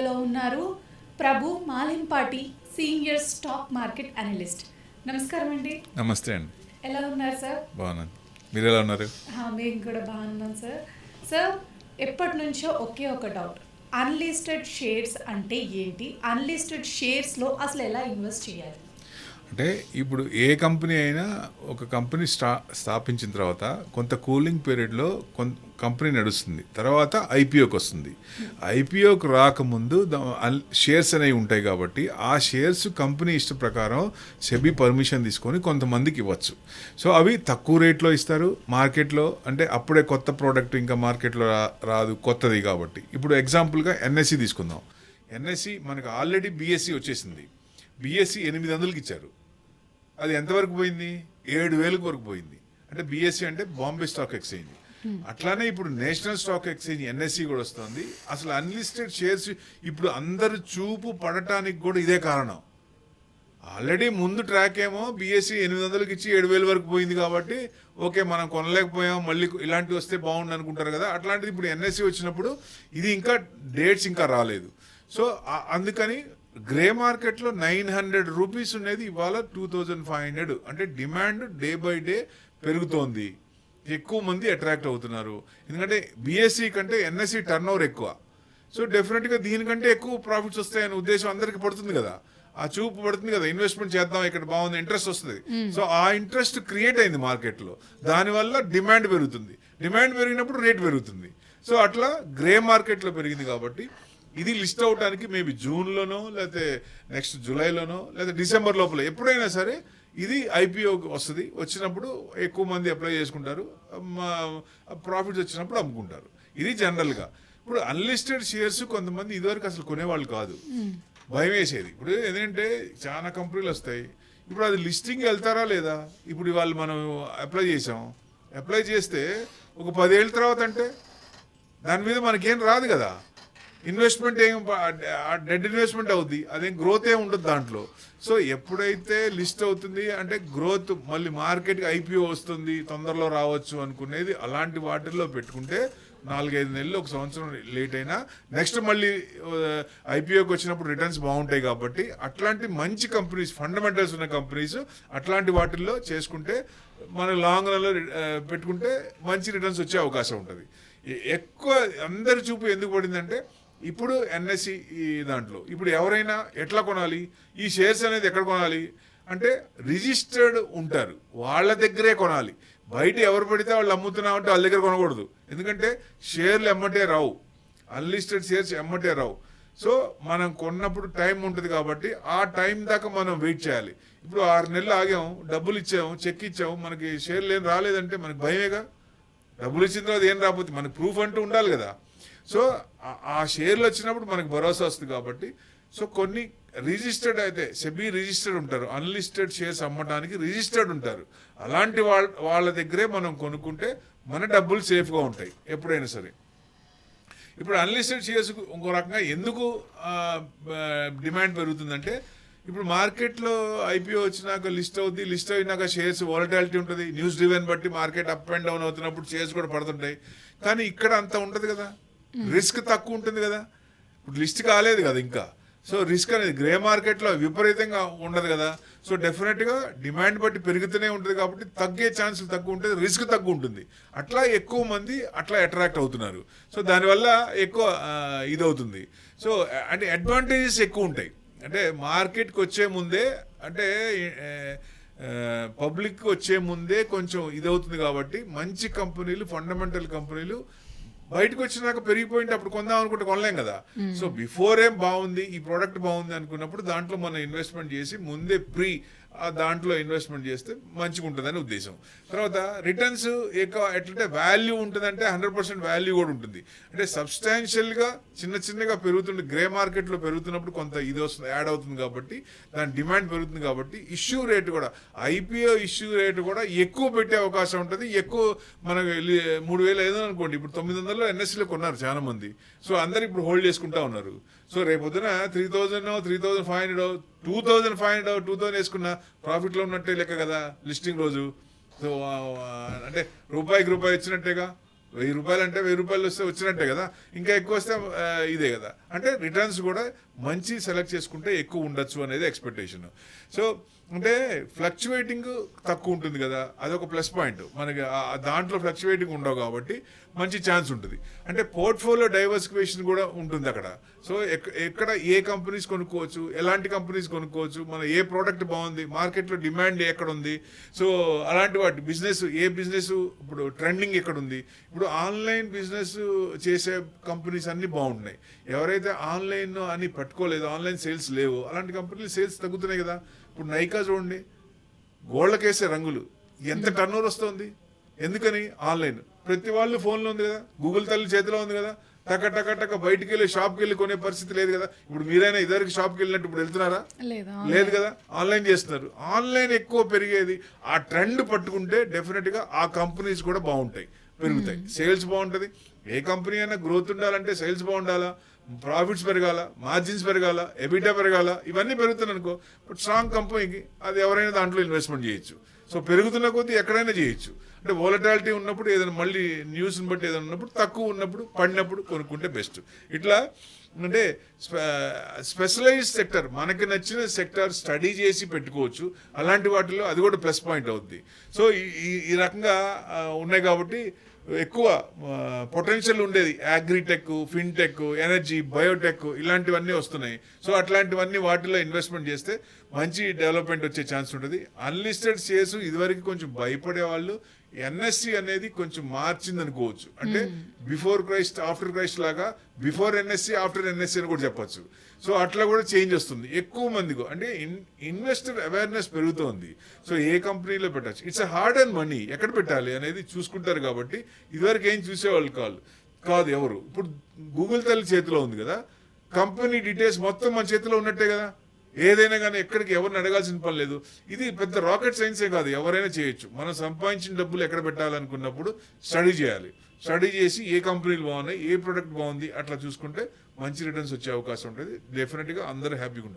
లో ఉన్నారు ప్రభు Malimpati, senior stock market analyst. నమస్కారం అండి. నమస్తే అండి. ఎలా ఉన్నారు సార్? బాగున్నాను. మీరు ఎలా ఉన్నారు? మేము కూడా బాగున్నాం సార్. సార్, ఎప్పటి నుంచో ఒకే ఒక డౌట్, అన్లిస్టెడ్ షేర్స్ అంటే ఏంటి? అన్లిస్టెడ్ షేర్స్లో అసలు ఎలా ఇన్వెస్ట్ చేయాలి? అంటే ఇప్పుడు ఏ కంపెనీ అయినా ఒక కంపెనీ స్థాపించిన తర్వాత కొంత కూలింగ్ పీరియడ్లో కంపెనీ నడుస్తుంది, తర్వాత ఐపీఓకి వస్తుంది. ఐపీఓకి రాకముందు షేర్స్ అనేవి ఉంటాయి కాబట్టి ఆ షేర్స్ కంపెనీ ఇష్ట ప్రకారం సెబీ పర్మిషన్ తీసుకొని కొంతమందికి ఇవ్వచ్చు. సో అవి తక్కువ రేట్లో ఇస్తారు మార్కెట్లో, అంటే అప్పుడే కొత్త ప్రోడక్ట్ ఇంకా మార్కెట్లో రాదు, కొత్తది కాబట్టి. ఇప్పుడు ఎగ్జాంపుల్గా ఎన్ఎస్సి తీసుకుందాం. ఎన్ఎస్సి మనకు ఆల్రెడీ బిఎస్సి వచ్చేసింది. బిఎస్సి 800కి ఇచ్చారు, అది ఎంతవరకు పోయింది? 7,000 వరకు పోయింది. అంటే బిఎస్సి అంటే బాంబే స్టాక్ ఎక్స్చేంజ్. అట్లానే ఇప్పుడు నేషనల్ స్టాక్ ఎక్స్చేంజ్ ఎన్ఎస్సి కూడా వస్తుంది. అసలు అన్లిస్టెడ్ షేర్స్ ఇప్పుడు అందరు చూపు పడటానికి కూడా ఇదే కారణం. ఆల్రెడీ ముందు ట్రాక్ ఏమో బిఎస్సి 800కి ఇచ్చి 7,000 వరకు పోయింది కాబట్టి ఓకే మనం కొనలేకపోయాం, మళ్ళీ ఇలాంటివి వస్తే బాగుండు అనుకుంటారు కదా. అట్లాంటిది ఇప్పుడు ఎన్ఎస్సి వచ్చినప్పుడు ఇది ఇంకా డేట్స్ ఇంకా రాలేదు. సో అందుకని గ్రే మార్కెట్లో 900 రూపీస్ ఉన్నది ఇవాళ 2,500. అంటే డిమాండ్ డే బై డే పెరుగుతోంది, ఎక్కువ మంది అట్రాక్ట్ అవుతున్నారు. ఎందుకంటే బిఎస్సి కంటే ఎన్ఎస్సి టర్న్ ఓవర్ ఎక్కువ. సో డెఫినెట్గా దీనికంటే ఎక్కువ ప్రాఫిట్స్ వస్తాయనే ఉద్దేశం అందరికీ పడుతుంది కదా, ఆ చూపు పడుతుంది కదా, ఇన్వెస్ట్మెంట్ చేద్దాం ఇక్కడ బాగుంది, ఇంట్రెస్ట్ వస్తుంది. సో ఆ ఇంట్రెస్ట్ క్రియేట్ అయింది మార్కెట్లో, దానివల్ల డిమాండ్ పెరుగుతుంది. డిమాండ్ పెరిగినప్పుడు రేట్ పెరుగుతుంది. సో అట్లా గ్రే మార్కెట్లో పెరిగింది కాబట్టి ఇది లిస్ట్ అవడానికి మేబీ జూన్లోనో లేకపోతే నెక్స్ట్ జూలైలోనో లేదా డిసెంబర్ లోపల ఎప్పుడైనా సరే ఇది ఐపీఓ వస్తుంది. వచ్చినప్పుడు ఎక్కువ మంది అప్లై చేసుకుంటారు, ప్రాఫిట్స్ వచ్చినప్పుడు అమ్ముకుంటారు. ఇది జనరల్గా. ఇప్పుడు అన్లిస్టెడ్ షేర్స్ కొంతమంది ఇదివరకు అసలు కొనేవాళ్ళు కాదు, భయం వేసేది. ఇప్పుడు ఎందుకంటే చాలా కంపెనీలు వస్తాయి, ఇప్పుడు అది లిస్టింగ్ వెళ్తారా లేదా? ఇప్పుడు ఇవాళ మనం అప్లై చేసాం, అప్లై చేస్తే ఒక 10 ఏళ్ళ తర్వాత అంటే దాని మీద మనకేం రాదు కదా, ఇన్వెస్ట్మెంట్ ఏం డెడ్ ఇన్వెస్ట్మెంట్ అవుద్ది, అదేం గ్రోత్ ఏం ఉండదు దాంట్లో. సో ఎప్పుడైతే లిస్ట్ అవుతుంది అంటే గ్రోత్, మళ్ళీ మార్కెట్కి ఐపీఓ వస్తుంది, తొందరలో రావచ్చు అనుకునేది, అలాంటి వాటిల్లో పెట్టుకుంటే 4-5 నెలలు, 1 సంవత్సరం లేట్ అయినా నెక్స్ట్ మళ్ళీ ఐపీఓకి వచ్చినప్పుడు రిటర్న్స్ బాగుంటాయి. కాబట్టి అట్లాంటి మంచి కంపెనీస్, ఫండమెంటల్స్ ఉన్న కంపెనీస్ అట్లాంటి వాటిల్లో చేసుకుంటే మన లాంగ్ రన్లో పెట్టుకుంటే మంచి రిటర్న్స్ వచ్చే అవకాశం ఉంటుంది. ఎక్కువ అందరి చూపు ఎందుకు పడిందంటే ఇప్పుడు ఎన్ఎస్సి దాంట్లో ఇప్పుడు ఎవరైనా ఎట్లా కొనాలి, ఈ షేర్స్ అనేది ఎక్కడ కొనాలి అంటే రిజిస్టర్డ్ ఉంటారు వాళ్ళ దగ్గరే కొనాలి. బయట ఎవరు పడితే వాళ్ళు అమ్ముతున్నామంటే వాళ్ళ దగ్గర కొనకూడదు. ఎందుకంటే షేర్లు ఎమ్మటే రావు, అన్లిస్టెడ్ షేర్స్ ఎమ్మటే రావు. సో మనం కొన్నప్పుడు టైం ఉంటుంది కాబట్టి ఆ టైం దాకా మనం వెయిట్ చేయాలి. ఇప్పుడు 6 నెలలు ఆగాం, డబ్బులు ఇచ్చాము, చెక్ ఇచ్చాము, మనకి షేర్లు ఏం రాలేదంటే మనకి భయమేగా. డబ్బులు ఇచ్చిన తర్వాత ఏం రాకపోతే మనకు ప్రూఫ్ అంటూ ఉండాలి కదా. సో ఆ షేర్లు వచ్చినప్పుడు మనకు భరోసా వస్తుంది కాబట్టి. సో కొన్ని రిజిస్టర్డ్ అయితే సెబీ రిజిస్టర్డ్ ఉంటారు, అన్లిస్టెడ్ షేర్స్ అమ్మడానికి రిజిస్టర్డ్ ఉంటారు. అలాంటి వాళ్ళ దగ్గరే మనం కొనుక్కుంటే మన డబ్బులు సేఫ్గా ఉంటాయి ఎప్పుడైనా సరే. ఇప్పుడు అన్లిస్టెడ్ షేర్స్ ఇంకో రకంగా ఎందుకు డిమాండ్ పెరుగుతుందంటే ఇప్పుడు మార్కెట్లో ఐపీఓ వచ్చినాక లిస్ట్ అవుద్ది, లిస్ట్ అయినాక షేర్స్ వాలటాలిటీ ఉంటుంది, న్యూస్ డ్రివెన్ బట్టి మార్కెట్ అప్ అండ్ డౌన్ అవుతున్నప్పుడు షేర్స్ కూడా పడుతుంటాయి. కానీ ఇక్కడ అంత ఉంటుంది కదా, రిస్క్ తక్కువ ఉంటుంది కదా, ఇప్పుడు లిస్ట్ కాలేదు కదా ఇంకా. సో రిస్క్ అనేది గ్రే మార్కెట్లో విపరీతంగా ఉండదు కదా. సో డెఫినెట్గా డిమాండ్ బట్టి పెరుగుతూనే ఉంటుంది కాబట్టి తగ్గే ఛాన్సులు తక్కువ ఉంటుంది, రిస్క్ తక్కువ ఉంటుంది. అట్లా ఎక్కువ మంది అట్లా అట్రాక్ట్ అవుతున్నారు. సో దానివల్ల ఎక్కువ ఇదవుతుంది. సో అంటే అడ్వాంటేజెస్ ఎక్కువ ఉంటాయి. అంటే మార్కెట్కి వచ్చే ముందే, అంటే పబ్లిక్ వచ్చే ముందే కొంచెం ఇదవుతుంది కాబట్టి మంచి కంపెనీలు, ఫండమెంటల్ కంపెనీలు బయటకు వచ్చినాక పెరిగిపోయింటే అప్పుడు కొందాం అనుకుంటే కొనలేం కదా. సో బిఫోర్ ఏం బాగుంది, ఈ ప్రోడక్ట్ బాగుంది అనుకున్నప్పుడు దాంట్లో మనం ఇన్వెస్ట్మెంట్ చేసి ముందే దాంట్లో ఇన్వెస్ట్మెంట్ చేస్తే మంచిగా ఉంటుందని ఉద్దేశం. తర్వాత రిటర్న్స్ ఎక్కువ ఎట్లంటే వాల్యూ ఉంటుందంటే 100% వాల్యూ కూడా ఉంటుంది. అంటే సబ్స్టాన్షియల్గా చిన్నగా పెరుగుతుంది. గ్రే మార్కెట్లో పెరుగుతున్నప్పుడు కొంత ఇది వస్తుంది, యాడ్ అవుతుంది కాబట్టి దాని డిమాండ్ పెరుగుతుంది కాబట్టి ఇష్యూ రేటు కూడా, ఐపీఓ ఇష్యూ రేటు కూడా ఎక్కువ పెట్టే అవకాశం ఉంటుంది. ఎక్కువ మనకు 3,500 అనుకోండి, ఇప్పుడు 900 ఎన్ఎస్సీలో కొన్నారు చాలా మంది. సో అందరు ఇప్పుడు హోల్డ్ చేసుకుంటా ఉన్నారు. సో రేపొద్దున 3,000, 3,500, 2,500, 2,000 వేసుకున్న ప్రాఫిట్లో ఉన్నట్టే లెక్క కదా లిస్టింగ్ రోజు. సో అంటే రూపాయికి రూపాయి వచ్చినట్టేగా. 1,000 రూపాయలు అంటే 1,000 రూపాయలు వస్తే వచ్చినట్టే కదా, ఇంకా ఎక్కువ వస్తే ఇదే కదా. అంటే రిటర్న్స్ కూడా మంచి సెలెక్ట్ చేసుకుంటే ఎక్కువ ఉండొచ్చు అనేది ఎక్స్పెక్టేషన్. సో అంటే ఫ్లక్చువేటింగ్ తక్కువ ఉంటుంది కదా, అదొక ప్లస్ పాయింట్ మనకి. దాంట్లో ఫ్లక్చువేటింగ్ ఉండవు కాబట్టి మంచి ఛాన్స్ ఉంటుంది. అంటే పోర్ట్ఫోలియో డైవర్సిఫికేషన్ కూడా ఉంటుంది అక్కడ. సో ఎక్కడ ఏ కంపెనీస్ కొనుక్కోవచ్చు, ఎలాంటి కంపెనీస్ కొనుక్కోవచ్చు, మన ఏ ప్రోడక్ట్ బాగుంది, మార్కెట్లో డిమాండ్ ఎక్కడ ఉంది, సో అలాంటి వాటి బిజినెస్ ఏ బిజినెస్ ఇప్పుడు ట్రెండింగ్ ఎక్కడ ఉంది. ఇప్పుడు ఆన్లైన్ బిజినెస్ చేసే కంపెనీస్ అన్ని బాగుంటున్నాయి. ఎవరైతే ఆన్లైన్ అని పట్టుకోలేదు, ఆన్లైన్ సేల్స్ లేవు, అలాంటి కంపెనీలు సేల్స్ తగ్గుతున్నాయి కదా. ఇప్పుడు నైకా చూడండి, గోళ్ళకేసే రంగులు ఎంత టర్నోవర్ వస్తుంది, ఎందుకని? ఆన్లైన్. ప్రతి వాళ్ళు ఫోన్లో ఉంది కదా, గూగుల్ తల్లి చేతిలో ఉంది కదా, టక టక టక బయటికి వెళ్ళి షాప్కి వెళ్ళి కొనే పరిస్థితి లేదు కదా. ఇప్పుడు మీరైనా ఇద్దరికి షాప్కి వెళ్ళినట్టు ఇప్పుడు వెళ్తున్నారా? లేదు కదా, ఆన్లైన్ చేస్తున్నారు. ఆన్లైన్ ఎక్కువ పెరిగేది, ఆ ట్రెండ్ పట్టుకుంటే డెఫినెట్గా ఆ కంపెనీస్ కూడా బాగుంటాయి, పెరుగుతాయి, సేల్స్ బాగుంటుంది. ఏ కంపెనీ అయినా గ్రోత్ ఉండాలంటే సేల్స్ బాగుండాలా, ప్రాఫిట్స్ పెరగాల, మార్జిన్స్ పెరగాల, ఎబిటా పెరగాల, ఇవన్నీ పెరుగుతున్నాయి అనుకో. బట్ స్ట్రాంగ్ కంపెనీకి అది ఎవరైనా దాంట్లో ఇన్వెస్ట్మెంట్ చేయొచ్చు. సో పెరుగుతున్న కొద్దీ ఎక్కడైనా చేయొచ్చు. అంటే వోలటాలిటీ ఉన్నప్పుడు ఏదైనా మళ్ళీ న్యూస్ని బట్టి ఏదైనా ఉన్నప్పుడు, తక్కువ ఉన్నప్పుడు, పడినప్పుడు కొనుక్కుంటే బెస్ట్. ఇట్లా అంటే స్పెషలైజ్ సెక్టర్, మనకి నచ్చిన సెక్టర్ స్టడీ చేసి పెట్టుకోవచ్చు. అలాంటి వాటిలో అది కూడా ప్లస్ పాయింట్ అవుద్ది. సో ఈ రకంగా ఉన్నాయి కాబట్టి ఎక్కువ పొటెన్షియల్ ఉండేది అగ్రిటెక్, ఫిన్టెక్, ఎనర్జీ, బయోటెక్ ఇలాంటివన్నీ వస్తున్నాయి. సో అట్లాంటివన్నీ వాటిలో ఇన్వెస్ట్మెంట్ చేస్తే మంచి డెవలప్మెంట్ వచ్చే ఛాన్స్ ఉంటుంది. అన్లిస్టెడ్ షేర్స్ ఇదివరకు కొంచెం భయపడే వాళ్ళు, ఎన్ఎస్సి అనేది కొంచెం మార్చింది అనుకోవచ్చు. అంటే బిఫోర్ క్రైస్ట్ ఆఫ్టర్ క్రైస్ట్ లాగా బిఫోర్ ఎన్ఎస్సి ఆఫ్టర్ ఎన్ఎస్సి అని కూడా చెప్పొచ్చు. సో అట్లా కూడా చేంజ్ వస్తుంది ఎక్కువ మందికి. అంటే ఇన్వెస్టర్ అవేర్నెస్ పెరుగుతోంది. సో ఏ కంపెనీలో పెట్టచ్చు, ఇట్స్ హార్డ్ అండ్ మనీ, ఎక్కడ పెట్టాలి అనేది చూసుకుంటారు. కాబట్టి ఇదివరకు ఏం చూసేవాళ్ళు కాదు ఎవరు. ఇప్పుడు గూగుల్ తల్లి చేతిలో ఉంది కదా, కంపెనీ డీటెయిల్స్ మొత్తం మన చేతిలో ఉన్నట్టే కదా. ఏదైనా కానీ ఎక్కడికి ఎవరిని అడగాల్సిన పని లేదు. ఇది పెద్ద రాకెట్ సైన్సే కాదు, ఎవరైనా చేయొచ్చు. మనం సంపాదించిన డబ్బులు ఎక్కడ పెట్టాలనుకున్నప్పుడు స్టడీ చేయాలి. స్టడీ చేసి ఏ కంపెనీలు బాగున్నాయి, ఏ ప్రొడక్ట్ బాగుంది, అట్లా చూసుకుంటే మంచి రిటర్న్స్ వచ్చే అవకాశం ఉంటుంది. డెఫినెట్గా అందరూ హ్యాపీగా ఉంటారు.